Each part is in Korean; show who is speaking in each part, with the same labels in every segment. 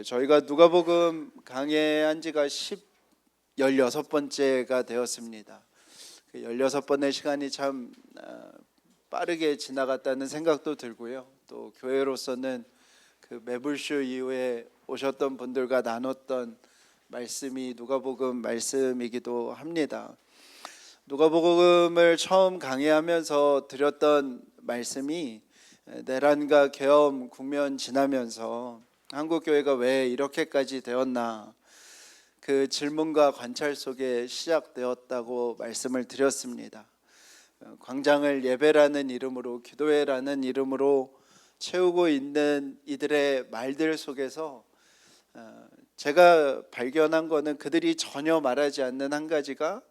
Speaker 1: 저희가 누가복음 강해한 지가 16번째가 되었습니다. 그 16번의 시간이 참 빠르게 지나갔다는 생각도 들고요. 또 교회로서는 그 매불쇼 이후에 오셨던 분들과 나눴던 말씀이 누가복음 말씀이기도 합니다. 누가복음을 처음 강해하면서 드렸던 말씀이 내란과 계엄 국면 지나면서 한국교회가 왜 이렇게까지 되었나, 그 질문과 관찰 속에 시작되었다고 말씀을 드렸습니다. 광장을 예배라는 이름으로, 기도회라는 이름으로 채우고 있는 이들의 말들 속에서 제가 발견한 것은 그들이 전혀 말하지 않는 한 가지가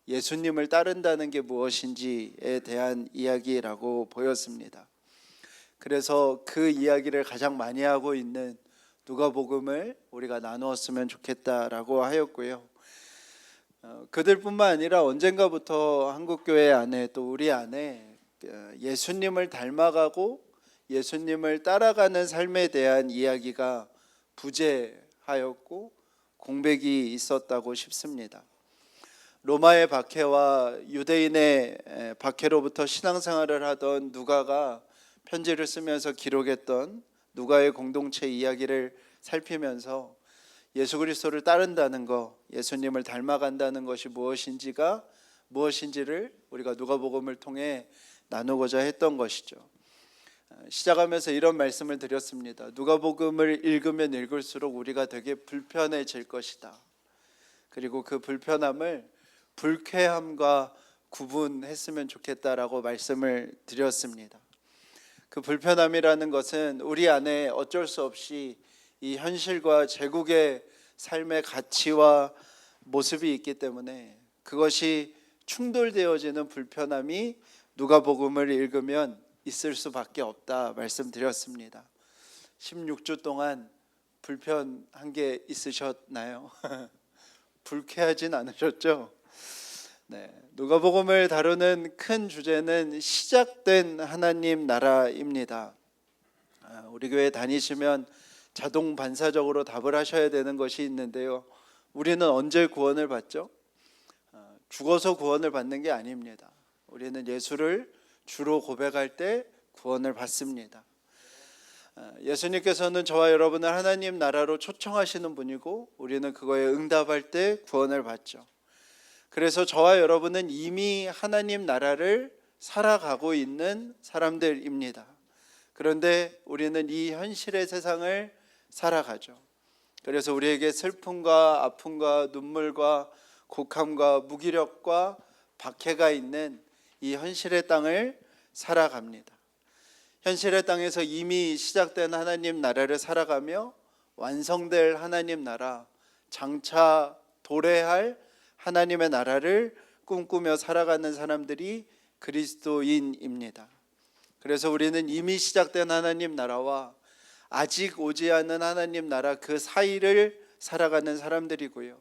Speaker 1: 예수님을 따른다는 게 무엇인지에 대한 이야기라고 보였습니다. 그래서 그 이야기를 가장 많이 하고 있는 누가복음을 우리가 나누었으면 좋겠다라고 하였고요. 그들뿐만 아니라 언젠가부터 한국교회 안에, 또 우리 안에 예수님을 닮아가고 예수님을 따라가는 삶에 대한 이야기가 부재하였고 공백이 있었다고 싶습니다. 로마의 박해와 유대인의 박해로부터 신앙생활을 하던 누가가 편지를 쓰면서 기록했던 누가의 공동체 이야기를 살피면서 예수 그리스도를 따른다는 것, 예수님을 닮아간다는 것이 무엇인지를 우리가 누가복음을 통해 나누고자 했던 것이죠. 시작하면서 이런 말씀을 드렸습니다. 누가복음을 읽으면 읽을수록 우리가 되게 불편해질 것이다. 그리고 그 불편함을 불쾌함과 구분했으면 좋겠다라고 말씀을 드렸습니다. 그 불편함이라는 것은 우리 안에 어쩔 수 없이 이 현실과 제국의 삶의 가치와 모습이 있기 때문에 그것이 충돌되어지는 불편함이 누가복음을 읽으면 있을 수밖에 없다 말씀드렸습니다. 16주 동안 불편한 게 있으셨나요? 불쾌하진 않으셨죠? 네, 누가복음을 다루는 큰 주제는 시작된 하나님 나라입니다. 우리 교회 다니시면 자동 반사적으로 답을 하셔야 되는 것이 있는데요. 우리는 언제 구원을 받죠? 죽어서 구원을 받는 게 아닙니다. 우리는 예수를 주로 고백할 때 구원을 받습니다. 예수님께서는 저와 여러분을 하나님 나라로 초청하시는 분이고 우리는 그거에 응답할 때 구원을 받죠. 그래서 저와 여러분은 이미 하나님 나라를 살아가고 있는 사람들입니다. 그런데 우리는 이 현실의 세상을 살아가죠. 그래서 우리에게 슬픔과 아픔과 눈물과 곡함과 무기력과 박해가 있는 이 현실의 땅을 살아갑니다. 현실의 땅에서 이미 시작된 하나님 나라를 살아가며 완성될 하나님 나라, 장차 도래할 하나님의 나라를 꿈꾸며 살아가는 사람들이 그리스도인입니다. 그래서 우리는 이미 시작된 하나님 나라와 아직 오지 않은 하나님 나라 그 사이를 살아가는 사람들이고요.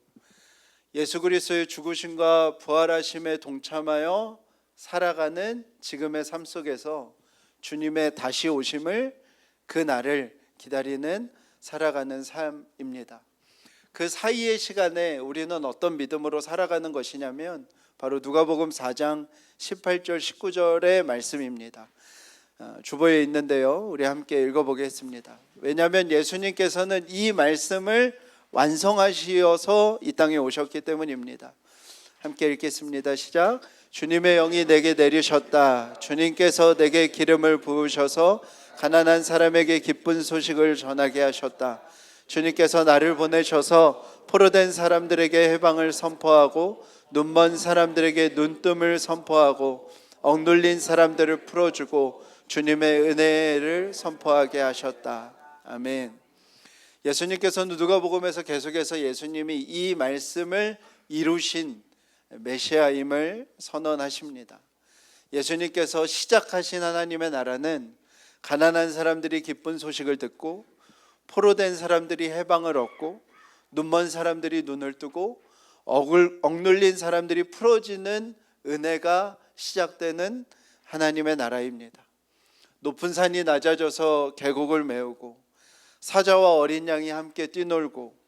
Speaker 1: 예수 그리스도의 죽으심과 부활하심에 동참하여 살아가는 지금의 삶 속에서 주님의 다시 오심을, 그 날을 기다리는 살아가는 삶입니다. 그 사이의 시간에 우리는 어떤 믿음으로 살아가는 것이냐면 바로 누가복음 4장 18절 19절의 말씀입니다. 주보에 있는데요, 우리 함께 읽어보겠습니다. 왜냐하면 예수님께서는 이 말씀을 완성하시어서 이 땅에 오셨기 때문입니다. 함께 읽겠습니다. 시작. 주님의 영이 내게 내리셨다. 주님께서 내게 기름을 부으셔서 가난한 사람에게 기쁜 소식을 전하게 하셨다. 주님께서 나를 보내셔서 포로된 사람들에게 해방을 선포하고 눈먼 사람들에게 눈뜸을 선포하고 억눌린 사람들을 풀어주고 주님의 은혜를 선포하게 하셨다. 아멘. 예수님께서는 누가복음에서 계속해서 예수님이 이 말씀을 이루신 메시아임을 선언하십니다. 예수님께서 시작하신 하나님의 나라는 가난한 사람들이 기쁜 소식을 듣고 포로된 사람들이 해방을 얻고 눈먼 사람들이 눈을 뜨고 억눌린 사람들이 풀어지는 은혜가 시작되는 하나님의 나라입니다. 높은 산이 낮아져서 계곡을 메우고 사자와 어린 양이 함께 뛰놀고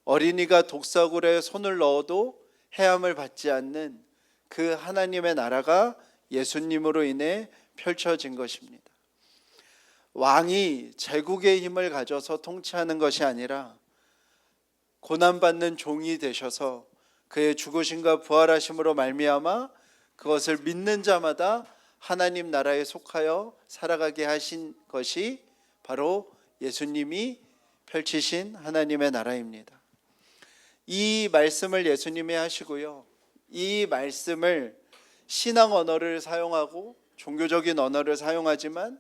Speaker 1: 어린이가 독사굴에 손을 넣어도 해함을 받지 않는 그 하나님의 나라가 예수님으로 인해 펼쳐진 것입니다. 왕이 제국의 힘을 가져서 통치하는 것이 아니라 고난받는 종이 되셔서 그의 죽으심과 부활하심으로 말미암아 그것을 믿는 자마다 하나님 나라에 속하여 살아가게 하신 것이 바로 예수님이 펼치신 하나님의 나라입니다. 이 말씀을 예수님이 하시고요, 이 말씀을 신앙 언어를 사용하고 종교적인 언어를 사용하지만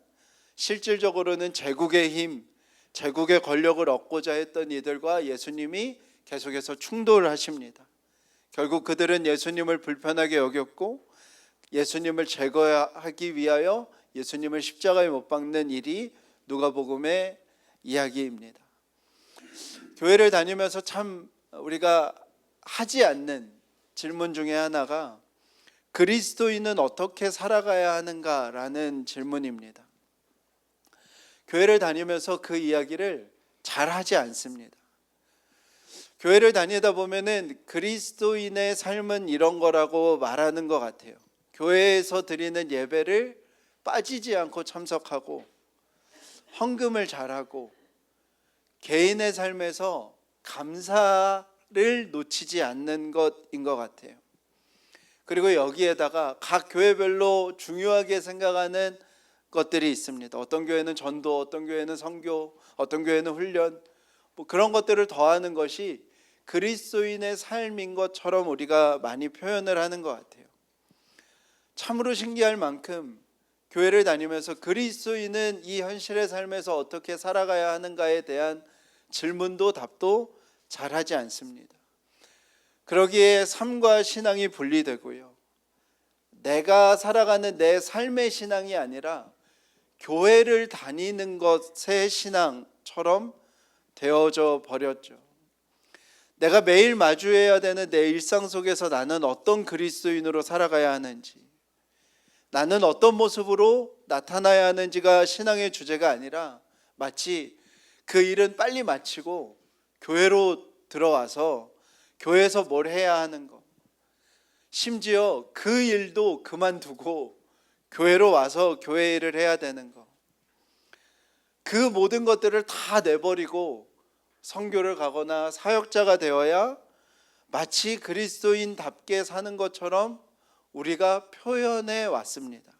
Speaker 1: 실질적으로는 제국의 힘, 제국의 권력을 얻고자 했던 이들과 예수님이 계속해서 충돌하십니다. 결국 그들은 예수님을 불편하게 여겼고 예수님을 제거하기 위하여 예수님을 십자가에 못 박는 일이 누가복음의 이야기입니다. 교회를 다니면서 참 우리가 하지 않는 질문 중에 하나가 그리스도인은 어떻게 살아가야 하는가라는 질문입니다. 교회를 다니면서 그 이야기를 잘 하지 않습니다. 교회를 다니다 보면은 그리스도인의 삶은 이런 거라고 말하는 것 같아요. 교회에서 드리는 예배를 빠지지 않고 참석하고 헌금을 잘하고 개인의 삶에서 감사를 놓치지 않는 것인 것 같아요. 그리고 여기에다가 각 교회별로 중요하게 생각하는 것들이 있습니다. 어떤 교회는 전도, 어떤 교회는 선교, 어떤 교회는 훈련, 그런 것들을 더하는 것이 그리스도인의 삶인 것처럼 우리가 많이 표현을 하는 것 같아요. 참으로 신기할 만큼 교회를 다니면서 그리스도인은 이 현실의 삶에서 어떻게 살아가야 하는가에 대한 질문도 답도 잘하지 않습니다. 그러기에 삶과 신앙이 분리되고요, 내가 살아가는 내 삶의 신앙이 아니라 교회를 다니는 것의 신앙처럼 되어져 버렸죠. 내가 매일 마주해야 되는 내 일상 속에서 나는 어떤 그리스도인으로 살아가야 하는지, 나는 어떤 모습으로 나타나야 하는지가 신앙의 주제가 아니라 마치 그 일은 빨리 마치고 교회로 들어와서 교회에서 뭘 해야 하는 것, 심지어 그 일도 그만두고 교회로 와서 교회 일을 해야 되는 것, 그 모든 것들을 다 내버리고 선교를 가거나 사역자가 되어야 마치 그리스도인답게 사는 것처럼 우리가 표현해 왔습니다.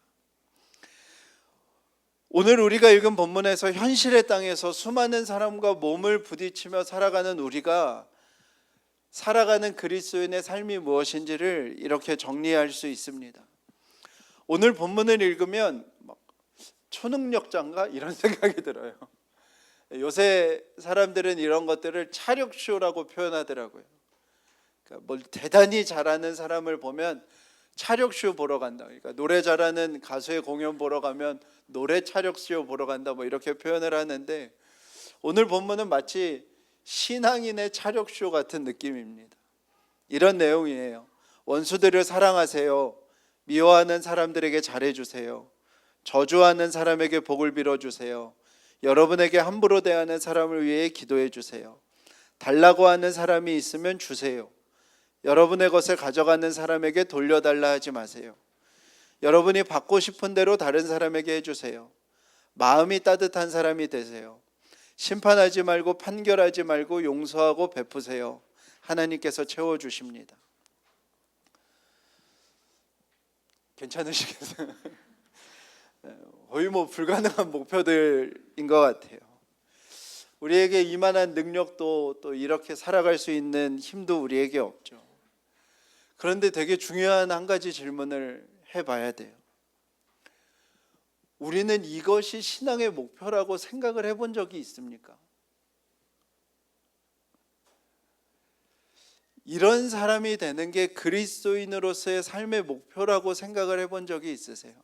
Speaker 1: 오늘 우리가 읽은 본문에서 현실의 땅에서 수많은 사람과 몸을 부딪히며 살아가는 우리가 살아가는 그리스도인의 삶이 무엇인지를 이렇게 정리할 수 있습니다. 오늘 본문을 읽으면 초능력자인가? 이런 생각이 들어요. 요새 사람들은 이런 것들을 차력쇼라고 표현하더라고요. 그러니까 뭘 대단히 잘하는 사람을 보면 차력쇼 보러 간다. 그러니까 노래 잘하는 가수의 공연 보러 가면 노래 차력쇼 보러 간다. 이렇게 표현을 하는데 오늘 본문은 마치 신앙인의 차력쇼 같은 느낌입니다. 이런 내용이에요. 원수들을 사랑하세요. 미워하는 사람들에게 잘해주세요. 저주하는 사람에게 복을 빌어주세요. 여러분에게 함부로 대하는 사람을 위해 기도해 주세요. 달라고 하는 사람이 있으면 주세요. 여러분의 것을 가져가는 사람에게 돌려달라 하지 마세요. 여러분이 받고 싶은 대로 다른 사람에게 해주세요. 마음이 따뜻한 사람이 되세요. 심판하지 말고 판결하지 말고 용서하고 베푸세요. 하나님께서 채워주십니다. 괜찮으시겠어요? 거의 불가능한 목표들인 것 같아요. 우리에게 이만한 능력도 또 이렇게 살아갈 수 있는 힘도 우리에게 없죠. 그런데 되게 중요한 한 가지 질문을 해봐야 돼요. 우리는 이것이 신앙의 목표라고 생각을 해본 적이 있습니까? 이런 사람이 되는 게 그리스도인으로서의 삶의 목표라고 생각을 해본 적이 있으세요?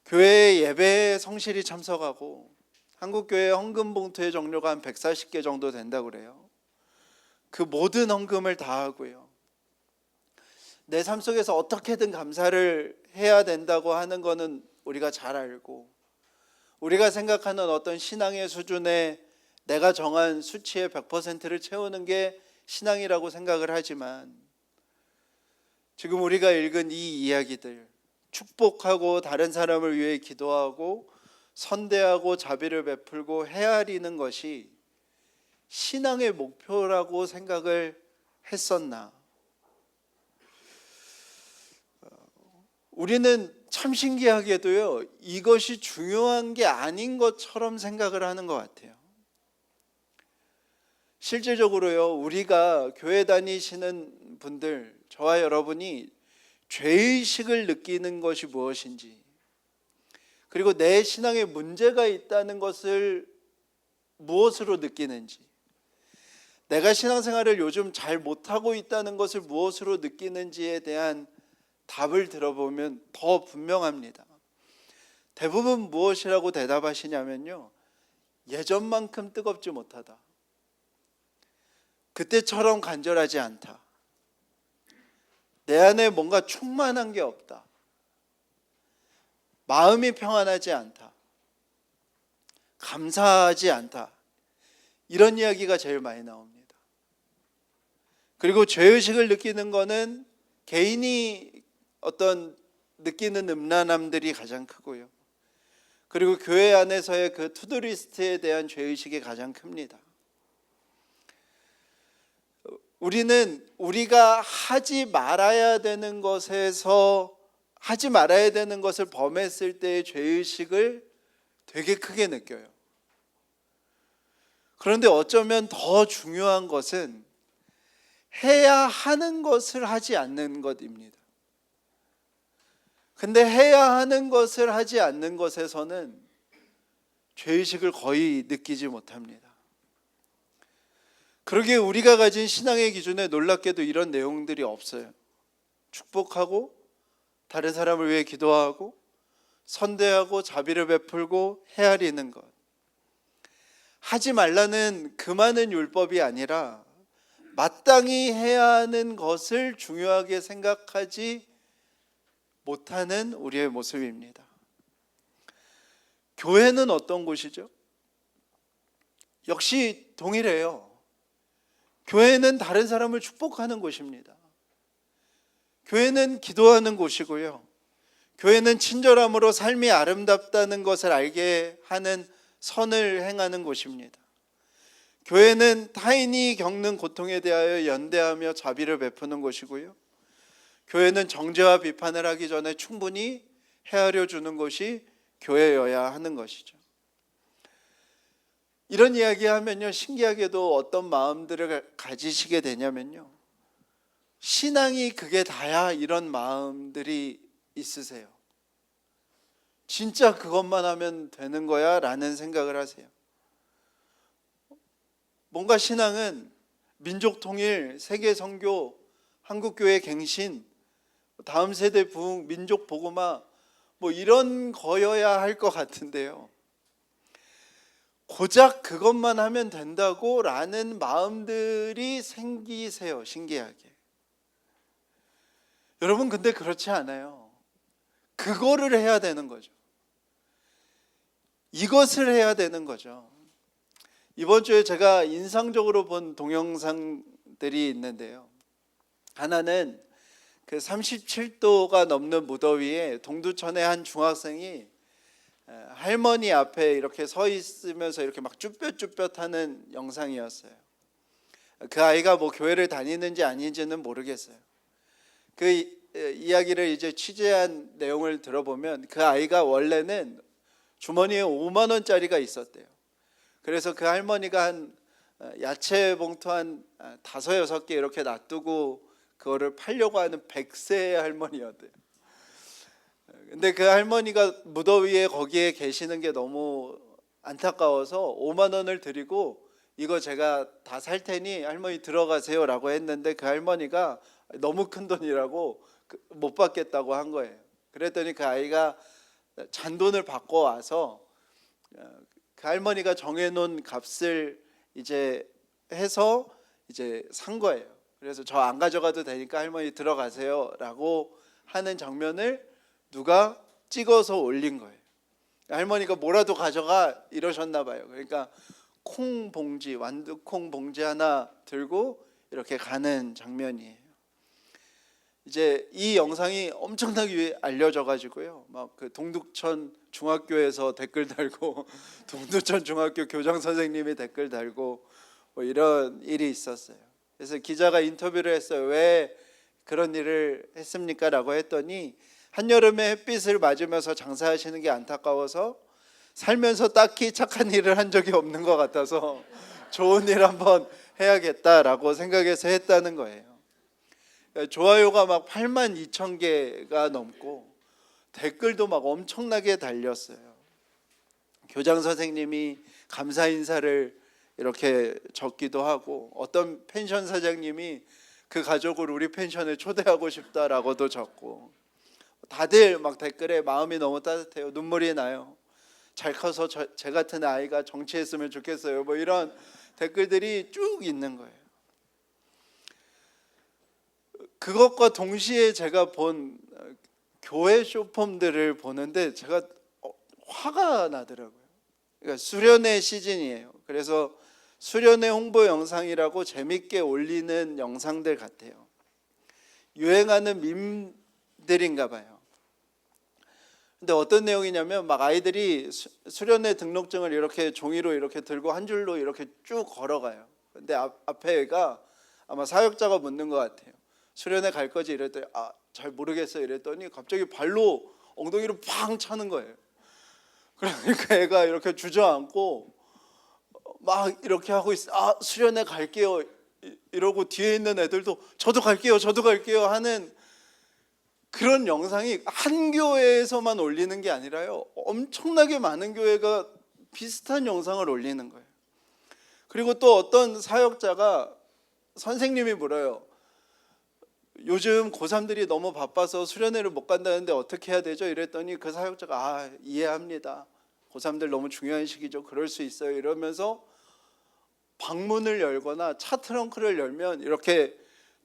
Speaker 1: 교회 예배에 성실히 참석하고 한국교회 헌금 봉투의 종류가 한 140개 정도 된다고 그래요. 그 모든 헌금을 다 하고요, 내 삶 속에서 어떻게든 감사를 해야 된다고 하는 거는 우리가 잘 알고, 우리가 생각하는 어떤 신앙의 수준에 내가 정한 수치의 100%를 채우는 게 신앙이라고 생각을 하지만, 지금 우리가 읽은 이 이야기들, 축복하고 다른 사람을 위해 기도하고 선대하고 자비를 베풀고 헤아리는 것이 신앙의 목표라고 생각을 했었나? 우리는 참 신기하게도요, 이것이 중요한 게 아닌 것처럼 생각을 하는 것 같아요. 실질적으로요, 우리가 교회 다니시는 분들, 저와 여러분이 죄의식을 느끼는 것이 무엇인지, 그리고 내 신앙에 문제가 있다는 것을 무엇으로 느끼는지, 내가 신앙생활을 요즘 잘 못하고 있다는 것을 무엇으로 느끼는지에 대한 답을 들어보면 더 분명합니다. 대부분 무엇이라고 대답하시냐면요, 예전만큼 뜨겁지 못하다, 그때처럼 간절하지 않다, 내 안에 뭔가 충만한 게 없다, 마음이 평안하지 않다, 감사하지 않다, 이런 이야기가 제일 많이 나옵니다. 그리고 죄의식을 느끼는 것은 개인이 어떤 느끼는 음란함들이 가장 크고요, 그리고 교회 안에서의 그 투두리스트에 대한 죄의식이 가장 큽니다. 우리는 우리가 하지 말아야 되는 것에서 하지 말아야 되는 것을 범했을 때의 죄의식을 되게 크게 느껴요. 그런데 어쩌면 더 중요한 것은 해야 하는 것을 하지 않는 것입니다. 근데 해야 하는 것을 하지 않는 것에서는 죄의식을 거의 느끼지 못합니다. 그러기에 우리가 가진 신앙의 기준에 놀랍게도 이런 내용들이 없어요. 축복하고 다른 사람을 위해 기도하고 선대하고 자비를 베풀고 헤아리는 것, 하지 말라는 그 많은 율법이 아니라 마땅히 해야 하는 것을 중요하게 생각하지 못하는 우리의 모습입니다. 교회는 어떤 곳이죠? 역시 동일해요. 교회는 다른 사람을 축복하는 곳입니다. 교회는 기도하는 곳이고요, 교회는 친절함으로 삶이 아름답다는 것을 알게 하는 선을 행하는 곳입니다. 교회는 타인이 겪는 고통에 대하여 연대하며 자비를 베푸는 곳이고요, 교회는 정죄와 비판을 하기 전에 충분히 헤아려 주는 것이 교회여야 하는 것이죠. 이런 이야기하면요, 신기하게도 어떤 마음들을 가지시게 되냐면요, 신앙이 그게 다야, 이런 마음들이 있으세요. 진짜 그것만 하면 되는 거야 라는 생각을 하세요. 뭔가 신앙은 민족 통일, 세계 선교, 한국교회 갱신, 다음 세대 부흥, 민족 복음화, 뭐 이런 거여야 할 것 같은데요, 고작 그것만 하면 된다고 라는 마음들이 생기세요, 신기하게. 여러분, 근데 그렇지 않아요. 그거를 해야 되는 거죠. 이것을 해야 되는 거죠. 이번 주에 제가 인상적으로 본 동영상들이 있는데요, 하나는 그 37도가 넘는 무더위에 동두천의 한 중학생이 할머니 앞에 이렇게 서 있으면서 이렇게 막 쭈뼛쭈뼛하는 영상이었어요. 그 아이가 뭐 교회를 다니는지 아닌지는 모르겠어요. 그 이야기를 이제 취재한 내용을 들어보면 그 아이가 원래는 주머니에 5만 원짜리가 있었대요. 그래서 그 할머니가 한 야채 봉투 한 5, 6개 이렇게 놔두고 그거를 팔려고 하는 100세의 할머니였대요. 근데 그 할머니가 무더위에 거기에 계시는 게 너무 안타까워서 5만 원을 드리고 이거 제가 다 살 테니 할머니 들어가세요 라고 했는데, 그 할머니가 너무 큰 돈이라고 못 받겠다고 한 거예요. 그랬더니 그 아이가 잔돈을 받고 와서 그 할머니가 정해놓은 값을 이제 해서 이제 산 거예요. 그래서 저 안 가져가도 되니까 할머니 들어가세요 라고 하는 장면을 누가 찍어서 올린 거예요. 할머니가 뭐라도 가져가 이러셨나 봐요. 그러니까 콩 봉지, 완두콩 봉지 하나 들고 이렇게 가는 장면이에요. 이제 이 영상이 엄청나게 알려져 가지고요. 막 그 동두천 중학교에서 댓글 달고 동두천 중학교 교장 선생님이 댓글 달고 뭐 이런 일이 있었어요. 그래서 기자가 인터뷰를 했어요. 왜 그런 일을 했습니까? 라고 했더니 한여름에 햇빛을 맞으면서 장사하시는 게 안타까워서 살면서 딱히 착한 일을 한 적이 없는 것 같아서 좋은 일 한번 해야겠다라고 생각해서 했다는 거예요. 좋아요가 막 82,000개가 넘고 댓글도 막 엄청나게 달렸어요. 교장 선생님이 감사 인사를 이렇게 적기도 하고, 어떤 펜션 사장님이 그 가족을 우리 펜션에 초대하고 싶다라고도 적고, 다들 막 댓글에 마음이 너무 따뜻해요. 눈물이 나요. 잘 커서 제 같은 아이가 정치했으면 좋겠어요. 뭐 이런 댓글들이 쭉 있는 거예요. 그것과 동시에 제가 본 교회 쇼폼들을 보는데 제가 화가 나더라고요. 그러니까 수련회 시즌이에요. 그래서 수련회 홍보 영상이라고 재밌게 올리는 영상들 같아요. 유행하는 밈들인가 봐요. 근데 어떤 내용이냐면 막 아이들이 수련회 등록증을 이렇게 종이로 이렇게 들고 한 줄로 이렇게 쭉 걸어가요. 근데 앞에 애가 아마 사역자가 묻는 것 같아요. 수련회 갈 거지? 이랬더니 잘 모르겠어요 이랬더니 갑자기 발로 엉덩이로 팡 차는 거예요. 그러니까 애가 이렇게 주저앉고 막 이렇게 하고 있어. 수련회 갈게요 이러고 뒤에 있는 애들도 저도 갈게요 하는 그런 영상이 한 교회에서만 올리는 게 아니라요, 엄청나게 많은 교회가 비슷한 영상을 올리는 거예요. 그리고 또 어떤 사역자가 선생님이 물어요. 요즘 고3들이 너무 바빠서 수련회를 못 간다는데 어떻게 해야 되죠? 이랬더니 그 사역자가 이해합니다. 고3들 너무 중요한 시기죠. 그럴 수 있어요. 이러면서 방문을 열거나 차 트렁크를 열면 이렇게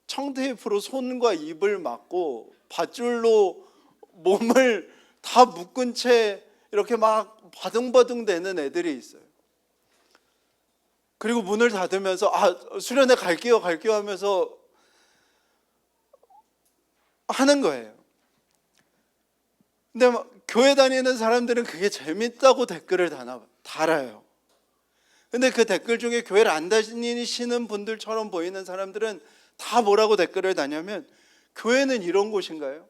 Speaker 1: 청테이프로 손과 입을 막고 밧줄로 몸을 다 묶은 채 이렇게 막 바둥바둥 대는 애들이 있어요. 그리고 문을 닫으면서 수련회 갈게요 하면서 하는 거예요. 근데 막 교회 다니는 사람들은 그게 재밌다고 댓글을 달아요. 근데 그 댓글 중에 교회를 안 다니시는 분들처럼 보이는 사람들은 다 뭐라고 댓글을 다냐면, 교회는 이런 곳인가요?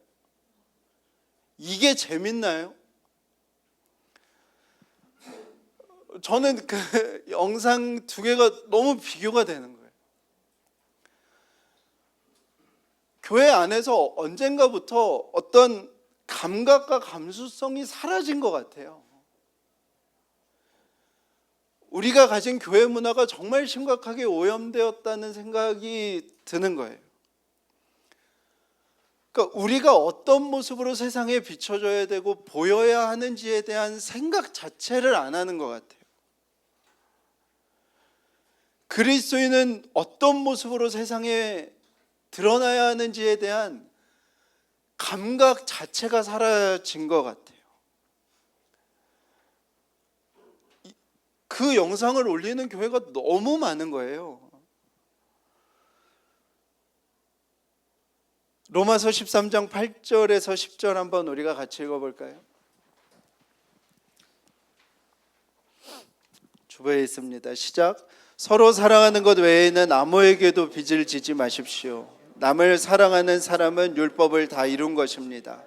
Speaker 1: 이게 재밌나요? 저는 그 영상 두 개가 너무 비교가 되는 거예요. 교회 안에서 언젠가부터 어떤 감각과 감수성이 사라진 것 같아요. 우리가 가진 교회 문화가 정말 심각하게 오염되었다는 생각이 드는 거예요. 그러니까 우리가 어떤 모습으로 세상에 비춰져야 되고 보여야 하는지에 대한 생각 자체를 안 하는 것 같아요. 그리스도인은 어떤 모습으로 세상에 드러나야 하는지에 대한 감각 자체가 사라진 것 같아요. 그 영상을 올리는 교회가 너무 많은 거예요. 로마서 13장 8절에서 10절 한번 우리가 같이 읽어볼까요? 주보에 있습니다. 시작. 서로 사랑하는 것 외에는 아무에게도 빚을 지지 마십시오. 남을 사랑하는 사람은 율법을 다 이룬 것입니다.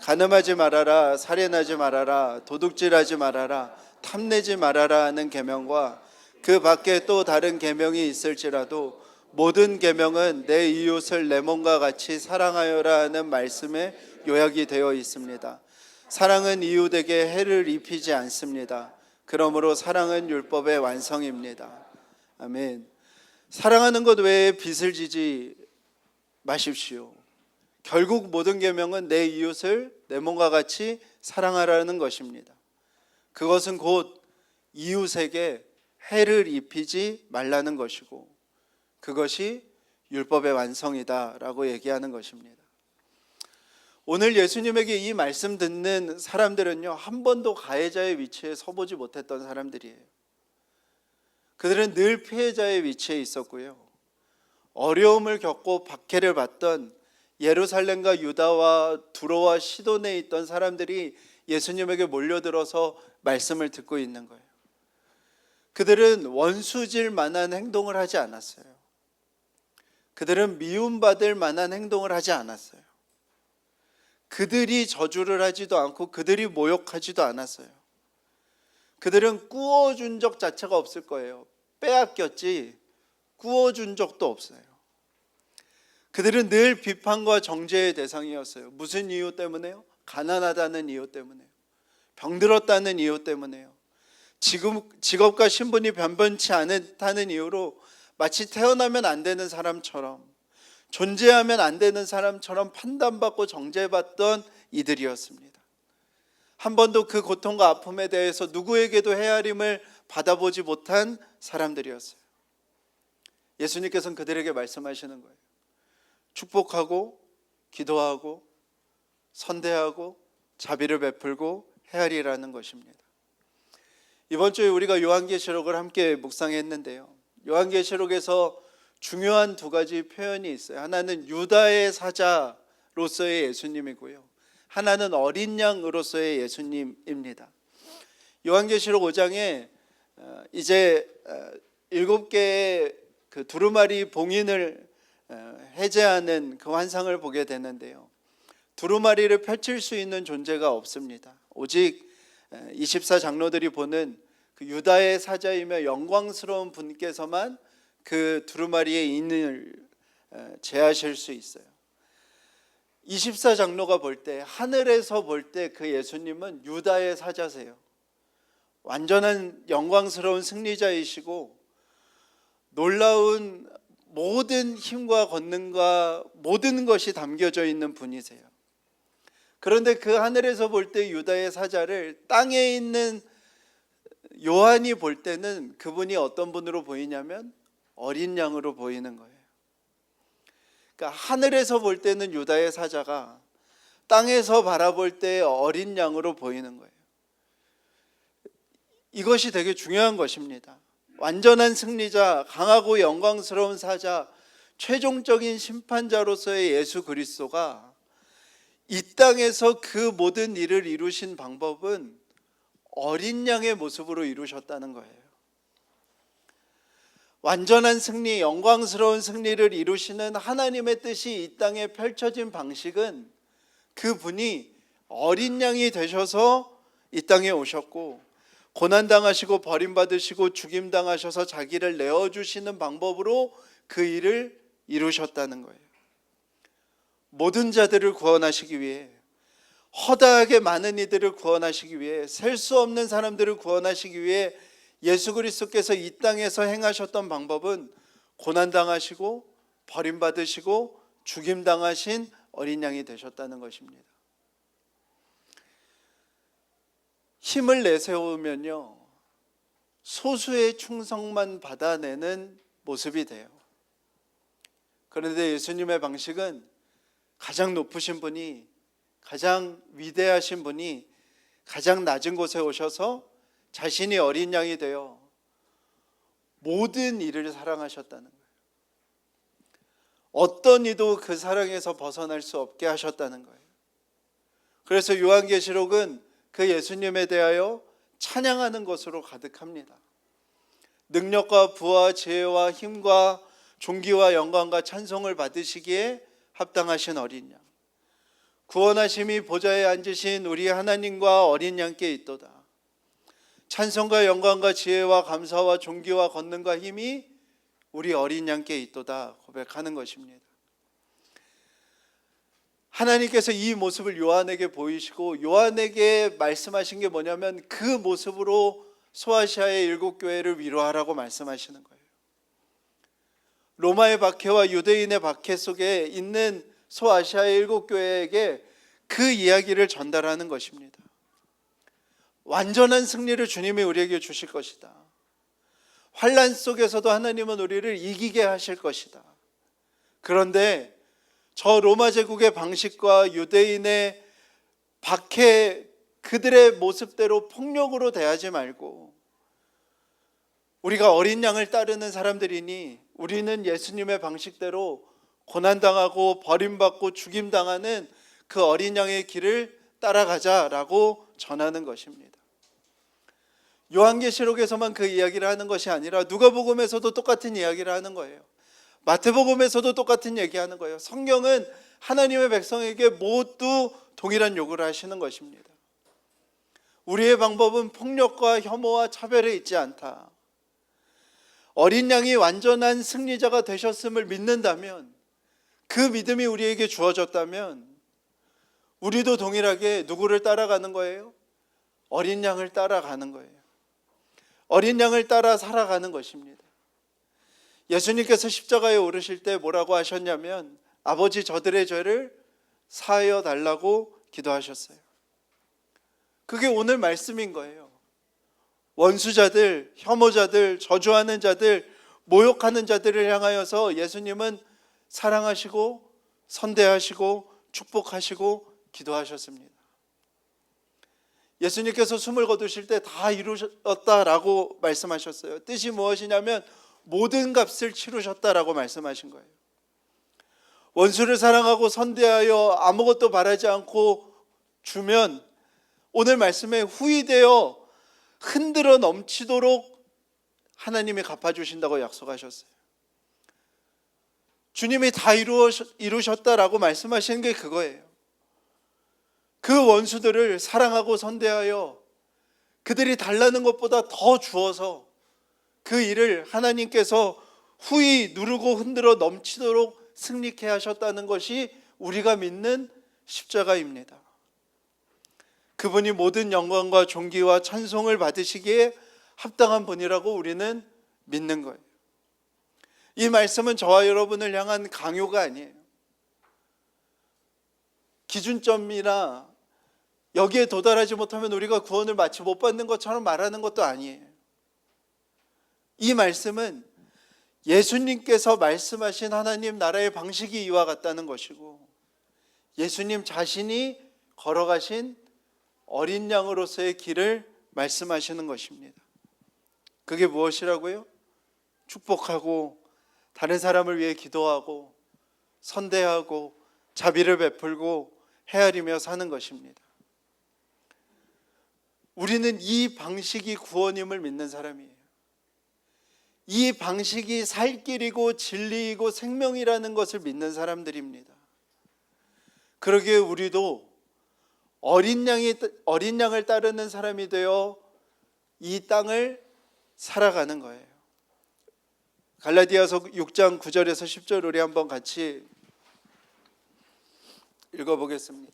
Speaker 1: 간음하지 말아라, 살인하지 말아라, 도둑질하지 말아라, 탐내지 말아라 하는 계명과 그 밖에 또 다른 계명이 있을지라도 모든 계명은 내 이웃을 내 몸과 같이 사랑하여라 하는 말씀에 요약이 되어 있습니다. 사랑은 이웃에게 해를 입히지 않습니다. 그러므로 사랑은 율법의 완성입니다. 아멘. 사랑하는 것 외에 빚을 지지 마십시오. 결국 모든 계명은 내 이웃을 내 몸과 같이 사랑하라는 것입니다. 그것은 곧 이웃에게 해를 입히지 말라는 것이고, 그것이 율법의 완성이다라고 얘기하는 것입니다. 오늘 예수님에게 이 말씀 듣는 사람들은요, 한 번도 가해자의 위치에 서보지 못했던 사람들이에요. 그들은 늘 피해자의 위치에 있었고요, 어려움을 겪고 박해를 받던 예루살렘과 유다와 두로와 시돈에 있던 사람들이 예수님에게 몰려들어서 말씀을 듣고 있는 거예요. 그들은 원수질 만한 행동을 하지 않았어요. 그들은 미움받을 만한 행동을 하지 않았어요. 그들이 저주를 하지도 않고 그들이 모욕하지도 않았어요. 그들은 꾸어준 적 자체가 없을 거예요. 빼앗겼지 꾸어준 적도 없어요. 그들은 늘 비판과 정죄의 대상이었어요. 무슨 이유 때문에요? 가난하다는 이유 때문에요. 병들었다는 이유 때문에요. 직업과 신분이 변변치 않다는 이유로 마치 태어나면 안 되는 사람처럼, 존재하면 안 되는 사람처럼 판단받고 정죄받던 이들이었습니다. 한 번도 그 고통과 아픔에 대해서 누구에게도 헤아림을 받아보지 못한 사람들이었어요. 예수님께서는 그들에게 말씀하시는 거예요. 축복하고 기도하고 선대하고 자비를 베풀고 헤아리라는 것입니다. 이번 주에 우리가 요한계시록을 함께 묵상했는데요, 요한계시록에서 중요한 두 가지 표현이 있어요. 하나는 유다의 사자로서의 예수님이고요, 하나는 어린 양으로서의 예수님입니다. 요한계시록 5장에 이제 7개의 그 두루마리 봉인을 해제하는 그 환상을 보게 되는데요, 두루마리를 펼칠 수 있는 존재가 없습니다. 오직 24장로들이 보는 그 유다의 사자이며 영광스러운 분께서만 그 두루마리의 인을 제하실 수 있어요. 24장로가 볼 때, 하늘에서 볼 때 그 예수님은 유다의 사자세요. 완전한 영광스러운 승리자이시고 놀라운 모든 힘과 권능과 모든 것이 담겨져 있는 분이세요. 그런데 그 하늘에서 볼 때 유다의 사자를 땅에 있는 요한이 볼 때는 그분이 어떤 분으로 보이냐면 어린 양으로 보이는 거예요. 그러니까 하늘에서 볼 때는 유다의 사자가 땅에서 바라볼 때 어린 양으로 보이는 거예요. 이것이 되게 중요한 것입니다. 완전한 승리자, 강하고 영광스러운 사자, 최종적인 심판자로서의 예수 그리스도가 이 땅에서 그 모든 일을 이루신 방법은 어린 양의 모습으로 이루셨다는 거예요. 완전한 승리, 영광스러운 승리를 이루시는 하나님의 뜻이 이 땅에 펼쳐진 방식은 그분이 어린 양이 되셔서 이 땅에 오셨고, 고난당하시고 버림받으시고 죽임당하셔서 자기를 내어주시는 방법으로 그 일을 이루셨다는 거예요. 모든 자들을 구원하시기 위해, 허다하게 많은 이들을 구원하시기 위해, 셀 수 없는 사람들을 구원하시기 위해 예수 그리스도께서 이 땅에서 행하셨던 방법은 고난당하시고 버림받으시고 죽임당하신 어린 양이 되셨다는 것입니다. 힘을 내세우면요, 소수의 충성만 받아내는 모습이 돼요. 그런데 예수님의 방식은 가장 높으신 분이, 가장 위대하신 분이 가장 낮은 곳에 오셔서 자신이 어린 양이 되어 모든 이를 사랑하셨다는 거예요. 어떤 이도 그 사랑에서 벗어날 수 없게 하셨다는 거예요. 그래서 요한계시록은 그 예수님에 대하여 찬양하는 것으로 가득합니다. 능력과 부와 지혜와 힘과 존귀와 영광과 찬송을 받으시기에 합당하신 어린 양, 구원하심이 보좌에 앉으신 우리 하나님과 어린 양께 있도다. 찬송과 영광과 지혜와 감사와 존귀와 권능과 힘이 우리 어린 양께 있도다 고백하는 것입니다. 하나님께서 이 모습을 요한에게 보이시고 요한에게 말씀하신 게 뭐냐면 그 모습으로 소아시아의 7교회를 위로하라고 말씀하시는 거예요. 로마의 박해와 유대인의 박해 속에 있는 소아시아의 7교회에게 그 이야기를 전달하는 것입니다. 완전한 승리를 주님이 우리에게 주실 것이다. 환난 속에서도 하나님은 우리를 이기게 하실 것이다. 그런데 저 로마 제국의 방식과 유대인의 박해, 그들의 모습대로 폭력으로 대하지 말고 우리가 어린 양을 따르는 사람들이니 우리는 예수님의 방식대로 고난당하고 버림받고 죽임당하는 그 어린 양의 길을 따라가자라고 전하는 것입니다. 요한계시록에서만 그 이야기를 하는 것이 아니라 누가복음에서도 똑같은 이야기를 하는 거예요. 마태복음에서도 똑같은 얘기하는 거예요. 성경은 하나님의 백성에게 모두 동일한 요구를 하시는 것입니다. 우리의 방법은 폭력과 혐오와 차별에 있지 않다. 어린 양이 완전한 승리자가 되셨음을 믿는다면, 그 믿음이 우리에게 주어졌다면 우리도 동일하게 누구를 따라가는 거예요? 어린 양을 따라가는 거예요. 어린 양을 따라 살아가는 것입니다. 예수님께서 십자가에 오르실 때 뭐라고 하셨냐면, 아버지 저들의 죄를 사하여 달라고 기도하셨어요. 그게 오늘 말씀인 거예요. 원수자들, 혐오자들, 저주하는 자들, 모욕하는 자들을 향하여서 예수님은 사랑하시고 선대하시고 축복하시고 기도하셨습니다. 예수님께서 숨을 거두실 때 다 이루셨다라고 말씀하셨어요. 뜻이 무엇이냐면 모든 값을 치르셨다라고 말씀하신 거예요. 원수를 사랑하고 선대하여 아무것도 바라지 않고 주면 오늘 말씀에 후이되어 흔들어 넘치도록 하나님이 갚아주신다고 약속하셨어요. 주님이 다 이루셨다라고 말씀하시는 게 그거예요. 그 원수들을 사랑하고 선대하여 그들이 달라는 것보다 더 주어서 그 일을 하나님께서 후히 누르고 흔들어 넘치도록 승리케 하셨다는 것이 우리가 믿는 십자가입니다. 그분이 모든 영광과 존귀와 찬송을 받으시기에 합당한 분이라고 우리는 믿는 거예요. 이 말씀은 저와 여러분을 향한 강요가 아니에요. 기준점이나 여기에 도달하지 못하면 우리가 구원을 마치 못 받는 것처럼 말하는 것도 아니에요. 이 말씀은 예수님께서 말씀하신 하나님 나라의 방식이 이와 같다는 것이고, 예수님 자신이 걸어가신 어린 양으로서의 길을 말씀하시는 것입니다. 그게 무엇이라고요? 축복하고 다른 사람을 위해 기도하고 선대하고 자비를 베풀고 헤아리며 사는 것입니다. 우리는 이 방식이 구원임을 믿는 사람이에요. 이 방식이 살 길이고 진리이고 생명이라는 것을 믿는 사람들입니다. 그러기에 우리도 어린 양을 따르는 사람이 되어 이 땅을 살아가는 거예요. 갈라디아서 6장 9절에서 10절 우리 한번 같이 읽어보겠습니다.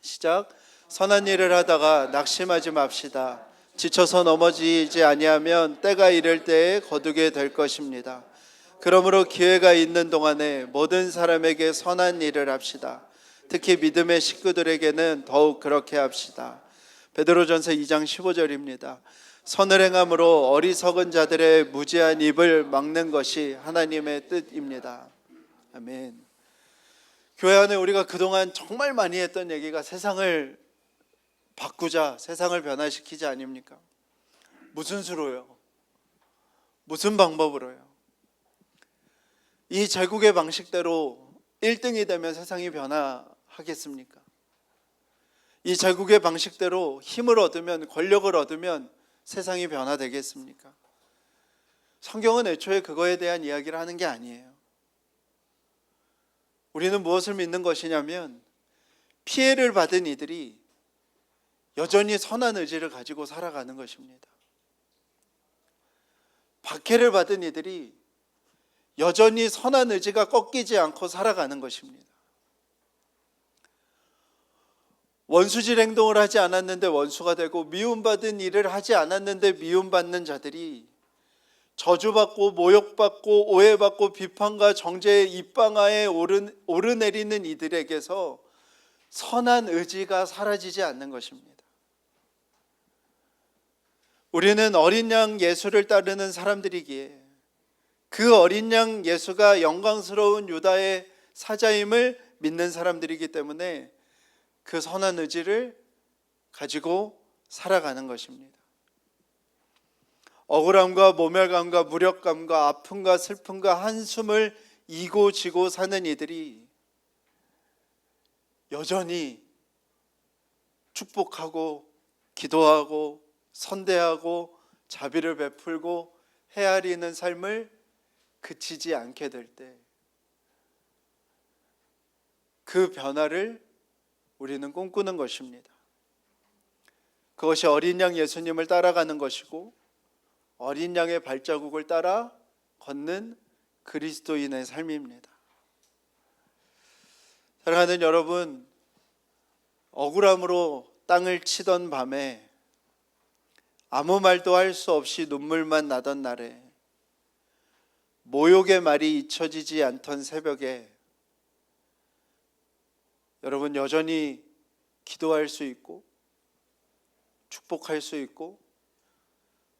Speaker 1: 시작. 선한 일을 하다가 낙심하지 맙시다. 지쳐서 넘어지지 아니하면 때가 이를 때에 거두게 될 것입니다. 그러므로 기회가 있는 동안에 모든 사람에게 선한 일을 합시다. 특히 믿음의 식구들에게는 더욱 그렇게 합시다. 베드로전서 2장 15절입니다. 선을 행함으로 어리석은 자들의 무지한 입을 막는 것이 하나님의 뜻입니다. 아멘. 교회 안에 우리가 그동안 정말 많이 했던 얘기가 세상을 바꾸자, 세상을 변화시키자 아닙니까? 무슨 수로요? 무슨 방법으로요? 이 제국의 방식대로 1등이 되면 세상이 변화하겠습니까? 이 제국의 방식대로 힘을 얻으면, 권력을 얻으면 세상이 변화되겠습니까? 성경은 애초에 그거에 대한 이야기를 하는 게 아니에요. 우리는 무엇을 믿는 것이냐면, 피해를 받은 이들이 여전히 선한 의지를 가지고 살아가는 것입니다. 박해를 받은 이들이 여전히 선한 의지가 꺾이지 않고 살아가는 것입니다. 원수질 행동을 하지 않았는데 원수가 되고, 미움받은 일을 하지 않았는데 미움받는 자들이 저주받고 모욕받고 오해받고 비판과 정죄의 입방아에 오르내리는 이들에게서 선한 의지가 사라지지 않는 것입니다. 우리는 어린 양 예수를 따르는 사람들이기에 그 어린 양 예수가 영광스러운 유다의 사자임을 믿는 사람들이기 때문에 그 선한 의지를 가지고 살아가는 것입니다. 억울함과 모멸감과 무력감과 아픔과 슬픔과 한숨을 이고 지고 사는 이들이 여전히 축복하고 기도하고 선대하고 자비를 베풀고 헤아리는 삶을 그치지 않게 될 때 그 변화를 우리는 꿈꾸는 것입니다. 그것이 어린 양 예수님을 따라가는 것이고 어린 양의 발자국을 따라 걷는 그리스도인의 삶입니다. 사랑하는 여러분, 억울함으로 땅을 치던 밤에 아무 말도 할 수 없이 눈물만 나던 날에 모욕의 말이 잊혀지지 않던 새벽에 여러분 여전히 기도할 수 있고 축복할 수 있고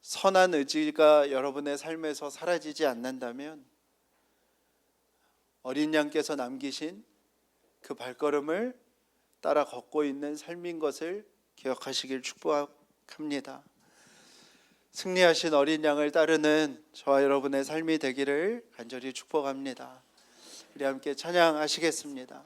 Speaker 1: 선한 의지가 여러분의 삶에서 사라지지 않는다면 어린 양께서 남기신 그 발걸음을 따라 걷고 있는 삶인 것을 기억하시길 축복합니다. 승리하신 어린 양을 따르는 저와 여러분의 삶이 되기를 간절히 축복합니다. 우리 함께 찬양하시겠습니다.